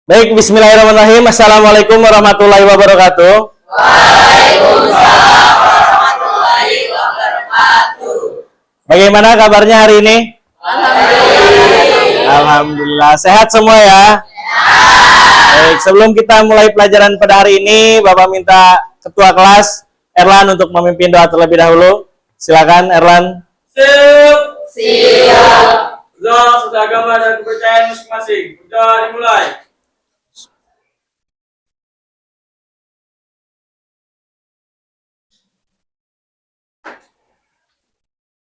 Baik, bismillahirrahmanirrahim. Assalamualaikum warahmatullahi wabarakatuh. Waalaikumsalam warahmatullahi wabarakatuh. Bagaimana kabarnya hari ini? Alhamdulillah. Alhamdulillah, sehat semua ya? Baik, sebelum kita mulai pelajaran pada hari ini, Bapak minta Ketua kelas Erlan untuk memimpin doa terlebih dahulu. Silakan Erlan. Siap. Sudah agama dan kepercayaan masing-masing. Sudah dimulai.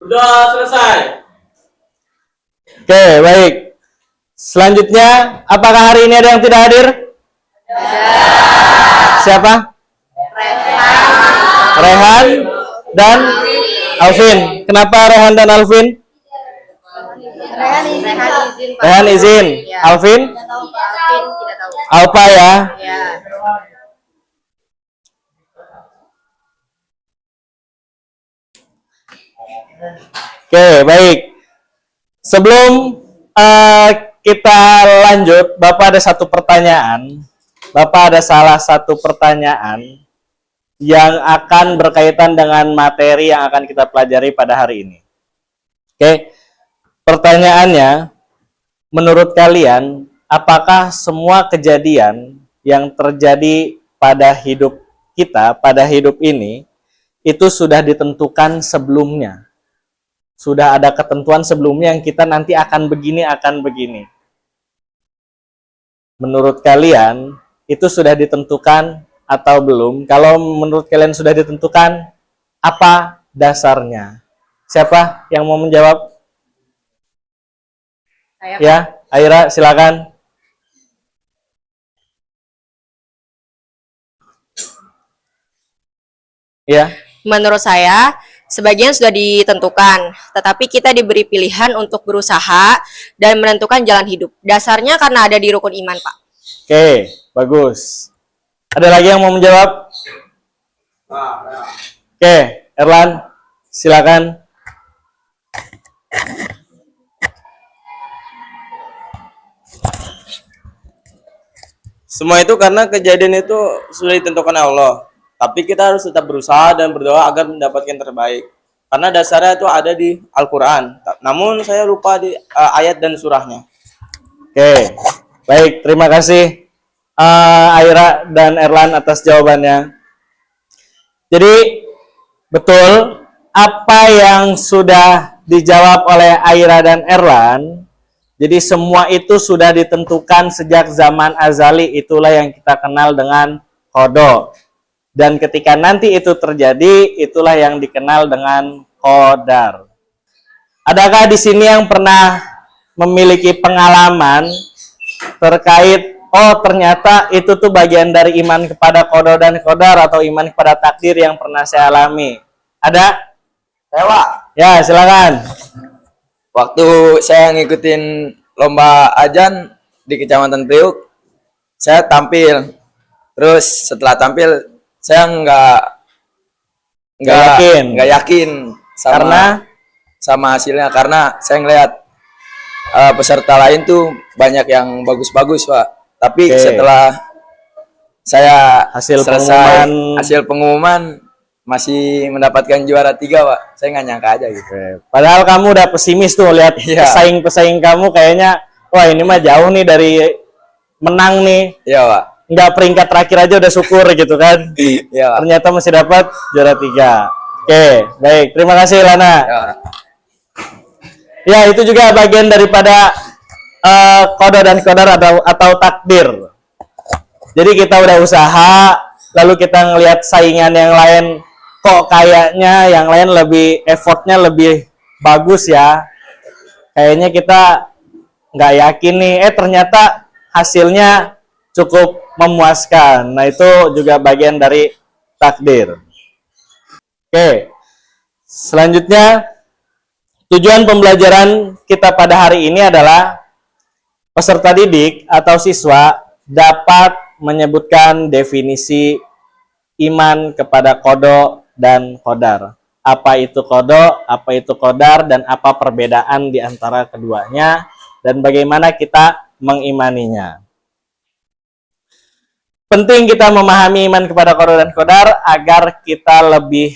Sudah selesai. Oke, baik. Selanjutnya, apakah hari ini ada yang tidak hadir? Siapa? Rehan dan Alvin. Kenapa Rehan dan Alvin? Rehan izin. Alvin? Tidak tahu, Pak. Alvin tidak tahu. Alpa ya. Ya. Oke, baik. Sebelum kita lanjut, Bapak ada satu pertanyaan. Bapak ada salah satu pertanyaan yang akan berkaitan dengan materi yang akan kita pelajari pada hari ini. Oke, pertanyaannya, menurut kalian, apakah semua kejadian yang terjadi pada hidup kita, pada hidup ini, itu sudah ditentukan sebelumnya? Sudah ada ketentuan sebelumnya yang kita nanti akan begini, akan begini. Menurut kalian, itu sudah ditentukan atau belum? Kalau menurut kalian sudah ditentukan, apa dasarnya? Siapa yang mau menjawab? Saya, Ya, Aira, silakan. Ya. menurut saya, sebagian sudah ditentukan, tetapi kita diberi pilihan untuk berusaha dan menentukan jalan hidup. Dasarnya karena ada di rukun iman, Pak. Oke, bagus. Ada lagi yang mau menjawab? Oke, Erlan, silakan. Semua itu karena kejadian itu sudah ditentukan Allah. Tapi kita harus tetap berusaha dan berdoa agar mendapatkan yang terbaik. Karena dasarnya itu ada di Al-Quran. Namun saya lupa di ayat dan surahnya. Oke, baik. Terima kasih Aira dan Erlan atas jawabannya. Jadi, betul apa yang sudah dijawab oleh Aira dan Erlan. Jadi semua itu sudah ditentukan sejak zaman azali. Itulah yang kita kenal dengan qada. Dan ketika nanti itu terjadi, itulah yang dikenal dengan qadar. Adakah di sini yang pernah memiliki pengalaman terkait, oh ternyata itu tuh bagian dari iman kepada qada dan qadar atau iman kepada takdir yang pernah saya alami? Ada? Saya, Pak. Ya, silakan. Waktu saya ngikutin lomba ajan di Kecamatan Priuk, saya tampil. Terus setelah tampil, saya nggak yakin sama hasilnya, karena saya ngelihat peserta lain tuh banyak yang bagus-bagus, Pak. Tapi setelah saya Hasil pengumuman masih mendapatkan juara 3, Pak. Saya nggak nyangka aja gitu. Padahal kamu udah pesimis tuh lihat pesaing-pesaing kamu kayaknya, wah ini mah jauh nih dari menang nih. Iya, Pak. Nggak peringkat terakhir aja udah syukur gitu kan. Iya, Pak. Ternyata masih dapat juara 3. Oke, baik. Terima kasih Lana. Ya, itu juga bagian daripada qada dan qadar atau takdir. Jadi kita udah usaha, lalu kita ngelihat saingan yang lain, kok kayaknya yang lain lebih effortnya lebih bagus ya. Kayaknya kita nggak yakin nih, ternyata hasilnya cukup memuaskan. Nah, itu juga bagian dari takdir. Oke. Selanjutnya, tujuan pembelajaran kita pada hari ini adalah peserta didik atau siswa dapat menyebutkan definisi iman kepada qada dan qadar. Apa itu qada, apa itu qadar, dan apa perbedaan di antara keduanya, dan bagaimana kita mengimaninya. penting kita memahami iman kepada qada dan qadar agar kita lebih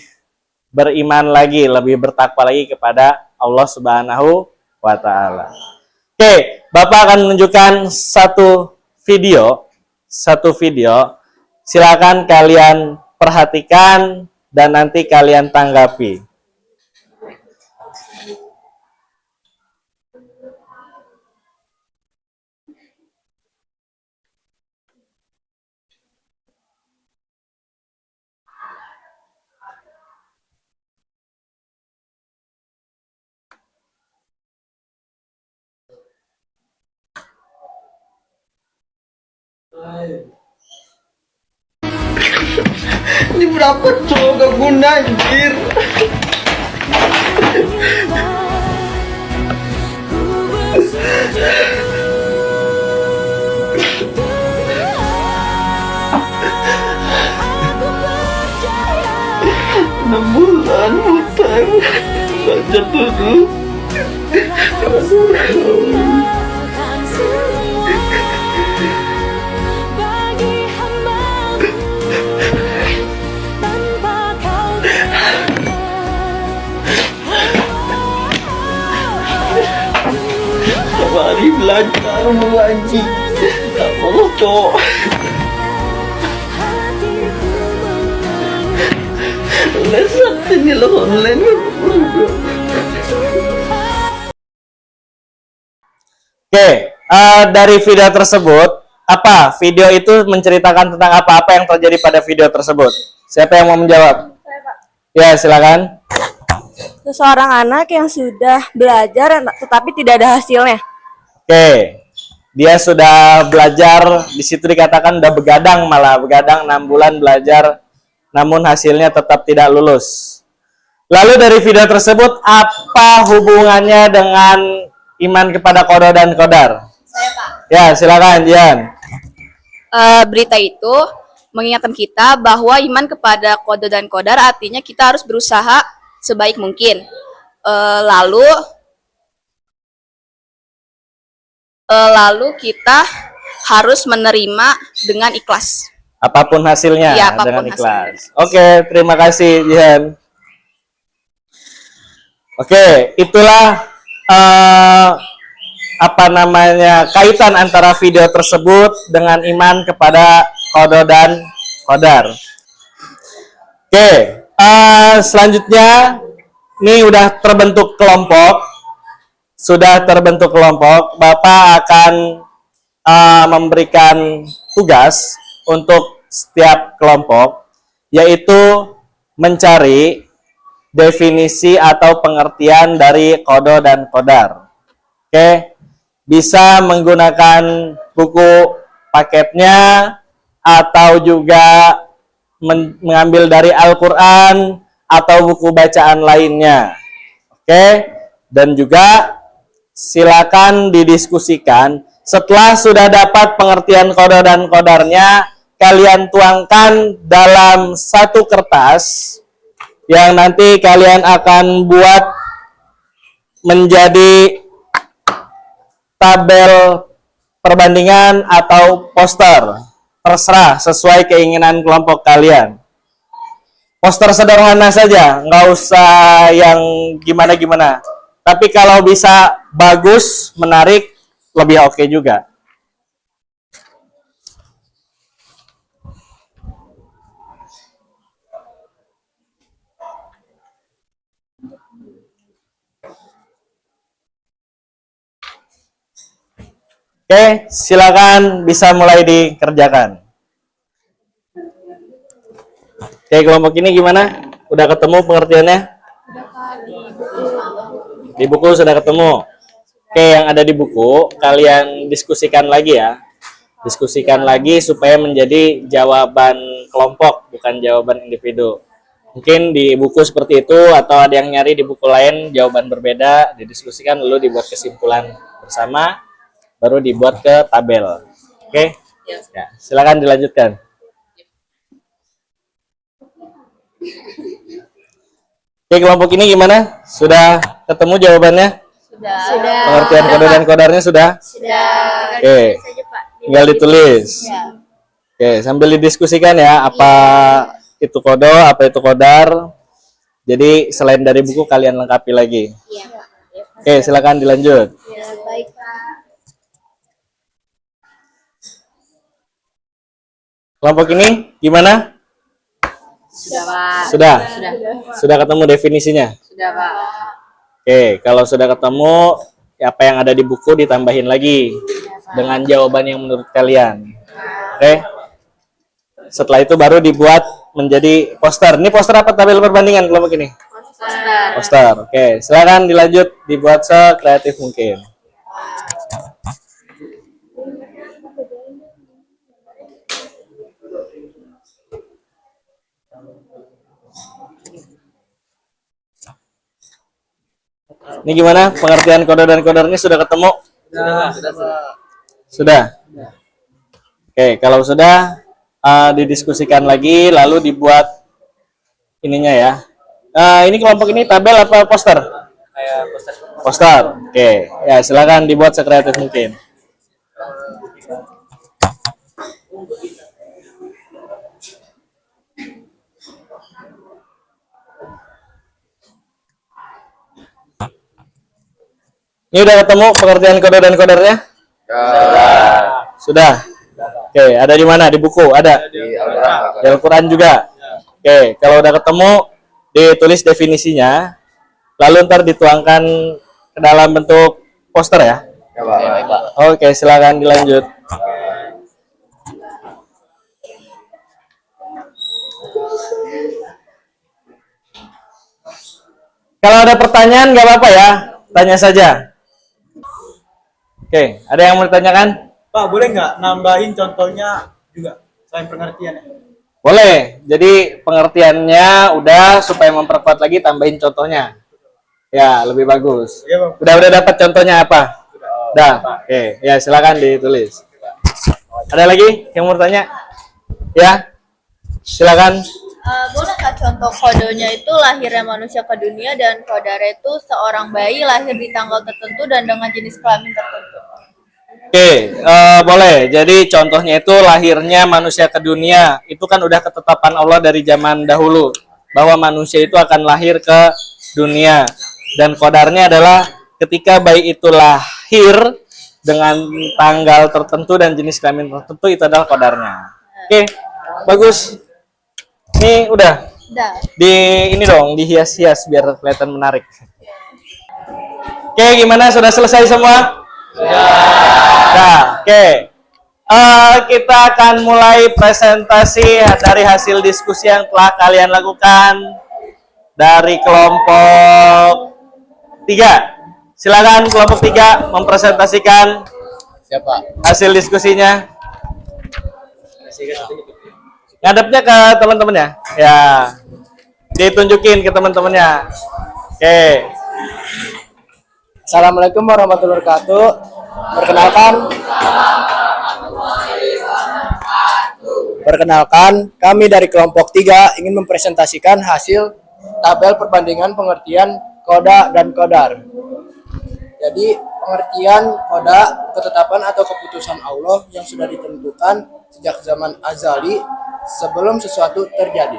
beriman lagi, lebih bertakwa lagi kepada Allah Subhanahu wa taala. Oke, Bapak akan menunjukkan satu video. Silakan kalian perhatikan dan nanti kalian tanggapi. Ini berapa cowok gak guna anjir. Enam bulan hutang belajar dulu. Hari belajar mengaji, tak mau cowok. Lesson ini lo online. Oke, dari video tersebut, apa? Video itu menceritakan tentang apa yang terjadi pada video tersebut? Siapa yang mau menjawab? Saya, Pak. Ya, silakan. Seseorang anak yang sudah belajar tetapi tidak ada hasilnya. Oke, dia sudah belajar, di situ dikatakan udah begadang 6 bulan belajar, namun hasilnya tetap tidak lulus. Lalu dari video tersebut, apa hubungannya dengan iman kepada qada dan qadar? Saya, Pak. Ya, silakan, Jian. Berita itu mengingatkan kita bahwa iman kepada qada dan qadar artinya kita harus berusaha sebaik mungkin. Lalu kita harus menerima dengan ikhlas. Apapun hasilnya, Ya, apapun dengan ikhlas. Oke, terima kasih, Jihan. Oke, itulah kaitan antara video tersebut dengan iman kepada qada dan qadar. Oke, selanjutnya ini udah terbentuk kelompok. Bapak akan memberikan tugas untuk setiap kelompok, yaitu mencari definisi atau pengertian dari qada dan qadar. Oke, bisa menggunakan buku paketnya atau juga mengambil dari Al-Quran atau buku bacaan lainnya. Oke, dan juga silakan didiskusikan. Setelah sudah dapat pengertian qada dan qadarnya, kalian tuangkan dalam satu kertas yang nanti kalian akan buat menjadi tabel perbandingan atau poster. Terserah sesuai keinginan kelompok kalian. Poster sederhana saja, nggak usah yang gimana-gimana. Tapi kalau bisa bagus, menarik, lebih oke juga. Oke, silakan bisa mulai dikerjakan. Oke, kelompok ini gimana? Udah ketemu pengertiannya? Di buku sudah ketemu. Oke, yang ada di buku kalian diskusikan lagi ya. Diskusikan lagi supaya menjadi jawaban kelompok, bukan jawaban individu. Mungkin di buku seperti itu atau ada yang nyari di buku lain jawaban berbeda, didiskusikan lalu dibuat kesimpulan bersama, baru dibuat ke tabel. Oke? Ya, silakan dilanjutkan. Oke, kelompok ini gimana? Sudah ketemu jawabannya? Sudah. Pengertian qada dan qadarnya sudah? Sudah. Oke. Tinggal ditulis. Oke, sambil didiskusikan ya, apa itu kodo, apa itu kodar. Jadi selain dari buku kalian lengkapi lagi. Oke, silakan dilanjut. Kelompok ini gimana? Sudah, Pak. Sudah? Sudah. Sudah ketemu definisinya? Sudah, Pak. Oke, kalau sudah ketemu, apa yang ada di buku ditambahin lagi dengan jawaban yang menurut kalian. Oke. Setelah itu baru dibuat menjadi poster. Ini poster apa tabel perbandingan kelompok ini? Poster. Oke, silakan dilanjut dibuat sekreatif mungkin. Ini gimana pengertian kode dan kodar ini sudah ketemu? Sudah. Oke, kalau sudah didiskusikan lagi lalu dibuat ininya ya. Ini kelompok ini tabel apa poster? Poster. Oke, ya silakan dibuat sekreatif mungkin. Ini udah ketemu pengertian kode dan kodarnya? Sudah. Oke, ada di mana? Di buku? Ada? Di Al-Quran juga? Oke, kalau udah ketemu, ditulis definisinya, lalu ntar dituangkan ke dalam bentuk poster ya? Oke, silakan dilanjut. Kalau ada pertanyaan, nggak apa-apa ya, tanya saja. Oke, ada yang mau ditanyakan? Pak, boleh nggak nambahin contohnya juga selain pengertiannya? Boleh. Jadi pengertiannya udah, supaya memperkuat lagi tambahin contohnya. Ya, lebih bagus. Iya, Bang. Udah dapat contohnya apa? Udah. Oke, ya silakan ditulis. Ada lagi yang mau tanya? Ya. Silakan. Boleh nggak contoh kodenya itu lahirnya manusia ke dunia dan kodara itu seorang bayi lahir di tanggal tertentu dan dengan jenis kelamin tertentu? Oke, boleh. Jadi contohnya itu lahirnya manusia ke dunia. Itu kan udah ketetapan Allah dari zaman dahulu. Bahwa manusia itu akan lahir ke dunia. Dan kodarnya adalah ketika bayi itu lahir dengan tanggal tertentu dan jenis kelamin tertentu, itu adalah kodarnya. Oke, bagus. Ini udah. Di ini dong, dihias-hias biar kelihatan menarik. Oke, gimana? Sudah selesai semua? Nah, oke. Kita akan mulai presentasi dari hasil diskusi yang telah kalian lakukan dari kelompok 3. Silakan kelompok 3 mempresentasikan hasil diskusinya. Ngadepnya ke teman-temannya. Ya. Ditunjukin ke teman-temannya. Oke. Assalamualaikum warahmatullahi wabarakatuh. Perkenalkan, kami dari kelompok 3 ingin mempresentasikan hasil tabel perbandingan pengertian koda dan kodar. Jadi, pengertian koda, ketetapan atau keputusan Allah yang sudah ditentukan sejak zaman azali sebelum sesuatu terjadi.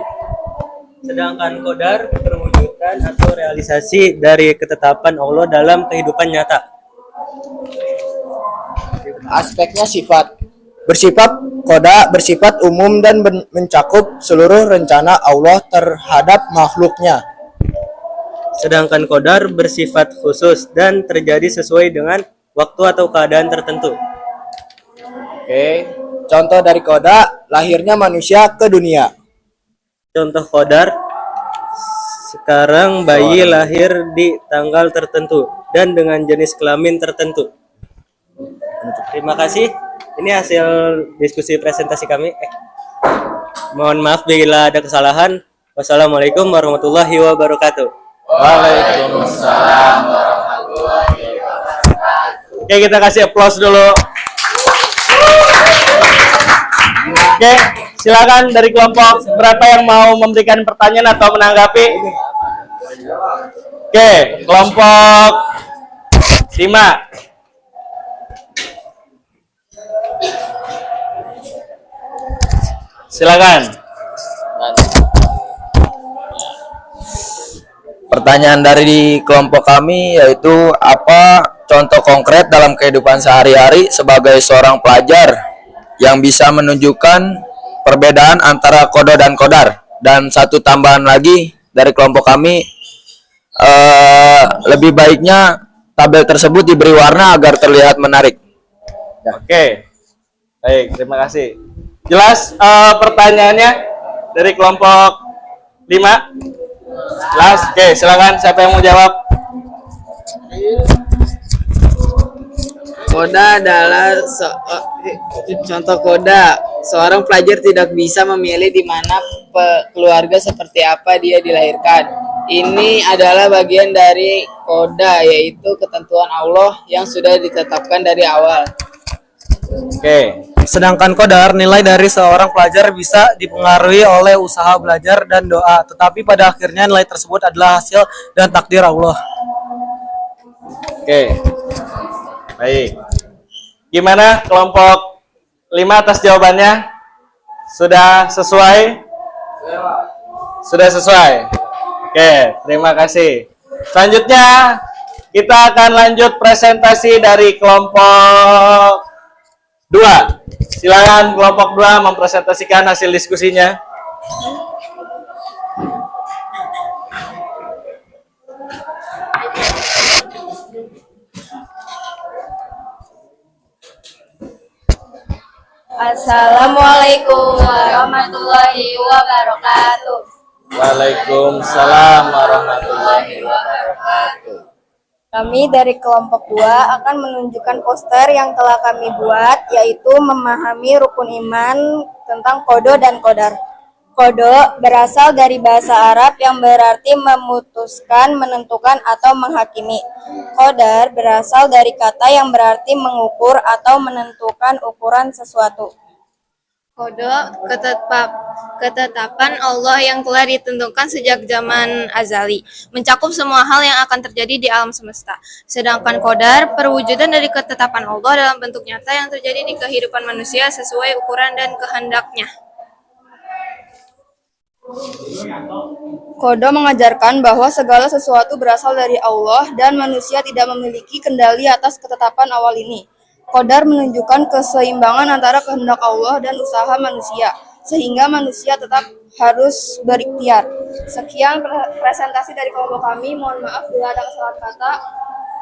Sedangkan kodar perwujudan atau realisasi dari ketetapan Allah dalam kehidupan nyata. Aspeknya sifat. Koda bersifat umum dan mencakup seluruh rencana Allah terhadap makhluknya. Sedangkan kodar bersifat khusus dan terjadi sesuai dengan waktu atau keadaan tertentu. Oke. Contoh dari koda, lahirnya manusia ke dunia. Contoh kodar, sekarang bayi lahir di tanggal tertentu dan dengan jenis kelamin tertentu. Terima kasih. Ini hasil diskusi presentasi kami. Mohon maaf bila ada kesalahan. Wassalamualaikum warahmatullahi wabarakatuh. Waalaikumsalam warahmatullahi wabarakatuh. Oke, kita kasih aplaus dulu. Oke, silakan dari kelompok berapa yang mau memberikan pertanyaan atau menanggapi? Oke, kelompok 5. Silakan. Pertanyaan dari kelompok kami yaitu apa contoh konkret dalam kehidupan sehari-hari sebagai seorang pelajar yang bisa menunjukkan perbedaan antara kodo dan kodar. Dan satu tambahan lagi dari kelompok kami, lebih baiknya tabel tersebut diberi warna agar terlihat menarik. Oke. Baik, terima kasih. Jelas pertanyaannya dari kelompok 5? Jelas? Oke, silakan siapa yang mau jawab? Koda adalah contoh koda. Seorang pelajar tidak bisa memilih di mana keluarga seperti apa dia dilahirkan. Ini adalah bagian dari koda, yaitu ketentuan Allah yang sudah ditetapkan dari awal. Oke. Sedangkan kodar, nilai dari seorang pelajar bisa dipengaruhi oleh usaha belajar dan doa, tetapi pada akhirnya nilai tersebut adalah hasil dan takdir Allah. Oke. Baik. Gimana kelompok 5 atas jawabannya? Sudah sesuai? Sudah sesuai. Oke, terima kasih. Selanjutnya kita akan lanjut presentasi dari kelompok 2. Silakan kelompok 2 mempresentasikan hasil diskusinya. Assalamualaikum warahmatullahi wabarakatuh. Waalaikumsalam warahmatullahi wabarakatuh. Kami dari kelompok 2 akan menunjukkan poster yang telah kami buat, yaitu memahami rukun iman tentang kodo dan kodar. Kodo berasal dari bahasa Arab yang berarti memutuskan, menentukan, atau menghakimi. Kodar berasal dari kata yang berarti mengukur atau menentukan ukuran sesuatu. Kodo, ketetapan Allah yang telah ditentukan sejak zaman azali, mencakup semua hal yang akan terjadi di alam semesta. Sedangkan kodar, perwujudan dari ketetapan Allah dalam bentuk nyata yang terjadi di kehidupan manusia sesuai ukuran dan kehendaknya. Kodo mengajarkan bahwa segala sesuatu berasal dari Allah dan manusia tidak memiliki kendali atas ketetapan awal ini. Kodar menunjukkan keseimbangan antara kehendak Allah dan usaha manusia, sehingga manusia tetap harus berikhtiar. Sekian presentasi dari kelompok kami. Mohon maaf bila ada kesalahan kata.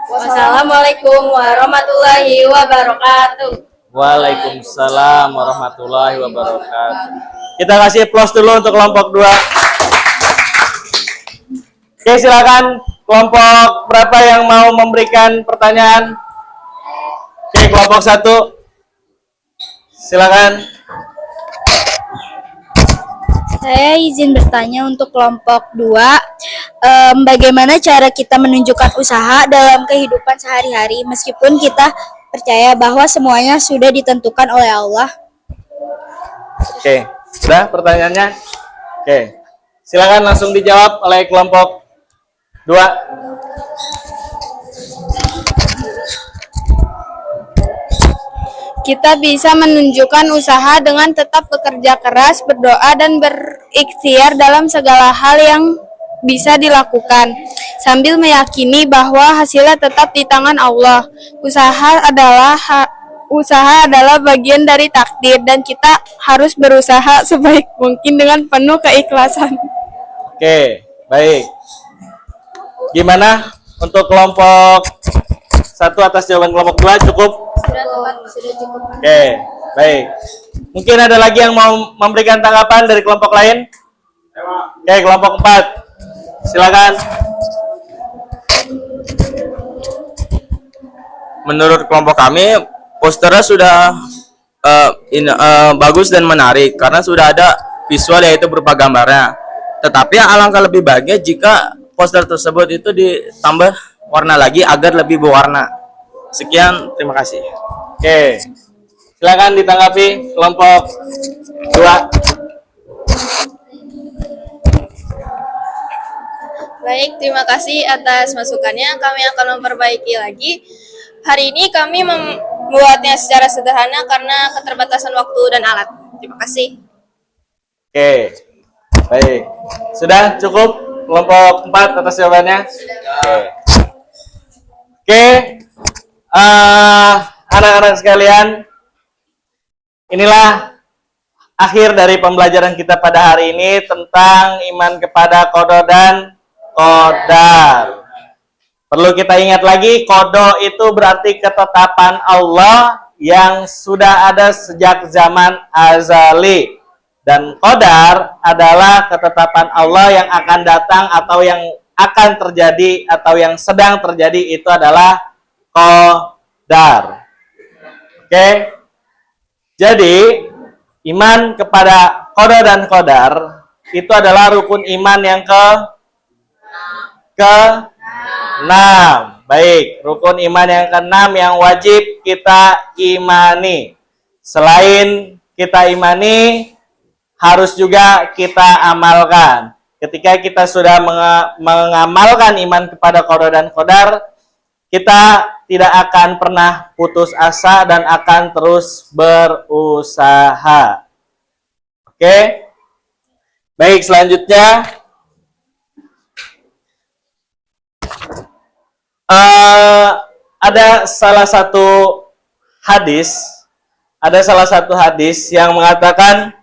Wassalamualaikum warahmatullahi wabarakatuh. Waalaikumsalam warahmatullahi wabarakatuh. Kita kasih applause dulu untuk kelompok 2. Oke, silakan kelompok berapa yang mau memberikan pertanyaan? Oke, kelompok 1. Silakan. Saya izin bertanya untuk kelompok 2, bagaimana cara kita menunjukkan usaha dalam kehidupan sehari-hari meskipun kita percaya bahwa semuanya sudah ditentukan oleh Allah? Oke, sudah pertanyaannya? Oke, silakan langsung dijawab oleh kelompok 2. Kita bisa menunjukkan usaha dengan tetap bekerja keras, berdoa, dan berikhtiar dalam segala hal yang bisa dilakukan, sambil meyakini bahwa hasilnya tetap di tangan Allah. Usaha adalah bagian dari takdir, dan kita harus berusaha sebaik mungkin dengan penuh keikhlasan. Oke, baik. Gimana untuk kelompok 1 atas jawaban kelompok 2 cukup? Sudah cukup. Oke, baik. Mungkin ada lagi yang mau memberikan tanggapan dari kelompok lain? Oke, kelompok 4. Silakan. Menurut kelompok kami, posternya sudah bagus dan menarik karena sudah ada visual yaitu berupa gambarnya. Tetapi alangkah lebih baiknya jika poster tersebut itu ditambah warna lagi agar lebih berwarna. Sekian, terima kasih. Oke. Silakan ditanggapi kelompok 2. Baik, terima kasih atas masukannya. Kami akan memperbaiki lagi. Hari ini kami membuatnya secara sederhana karena keterbatasan waktu dan alat. Terima kasih. Oke. Baik. Sudah cukup kelompok 4 atas jawabannya? Oke. Oke. Anak-anak sekalian, inilah akhir dari pembelajaran kita pada hari ini tentang iman kepada qada dan qadar. Perlu kita ingat lagi, qada itu berarti ketetapan Allah yang sudah ada sejak zaman azali. Dan qadar adalah ketetapan Allah yang akan datang atau yang akan terjadi atau yang sedang terjadi, itu adalah qadar. Oke. Jadi, iman kepada qada dan qadar itu adalah rukun iman yang ke-6. Baik, rukun iman yang ke-6 yang wajib kita imani. Selain kita imani, harus juga kita amalkan. Ketika kita sudah mengamalkan iman kepada qada dan qadar, kita tidak akan pernah putus asa dan akan terus berusaha. Oke? Baik, selanjutnya ada salah satu hadis yang mengatakan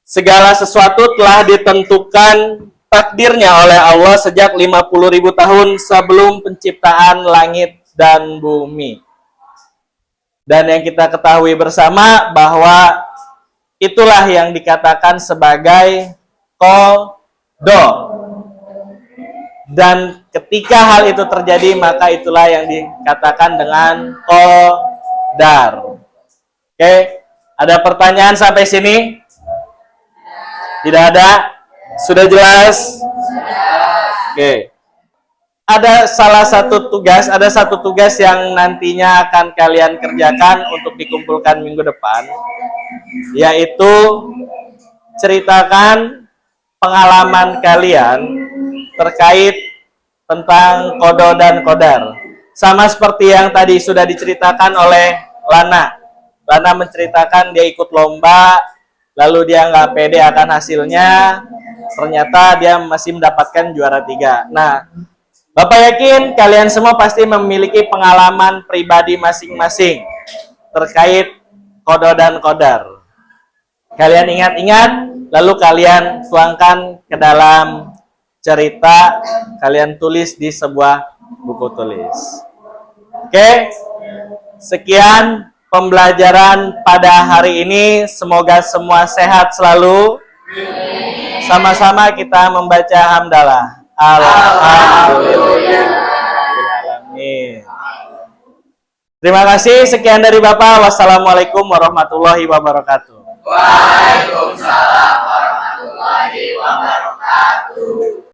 segala sesuatu telah ditentukan takdirnya oleh Allah sejak 50.000 tahun sebelum penciptaan langit dan bumi. Dan yang kita ketahui bersama bahwa itulah yang dikatakan sebagai qada. Dan ketika hal itu terjadi, maka itulah yang dikatakan dengan qadar. Oke, ada pertanyaan sampai sini? Tidak ada? Sudah jelas? Oke. Ada satu tugas yang nantinya akan kalian kerjakan untuk dikumpulkan minggu depan, yaitu ceritakan pengalaman kalian terkait tentang qada dan qadar. Sama seperti yang tadi sudah diceritakan oleh Lana. Lana menceritakan dia ikut lomba, lalu dia nggak pede akan hasilnya, ternyata dia masih mendapatkan juara 3. Nah, Bapak yakin kalian semua pasti memiliki pengalaman pribadi masing-masing terkait qada dan qadar. Kalian ingat-ingat, lalu kalian tuangkan ke dalam cerita, kalian tulis di sebuah buku tulis. Oke, sekian pembelajaran pada hari ini. Semoga semua sehat selalu. Sama-sama kita membaca hamdalah. Alhamdulillahirrahmanirrahim. Terima kasih. Sekian dari Bapak. Wassalamualaikum warahmatullahi wabarakatuh. Waalaikumsalam warahmatullahi wabarakatuh.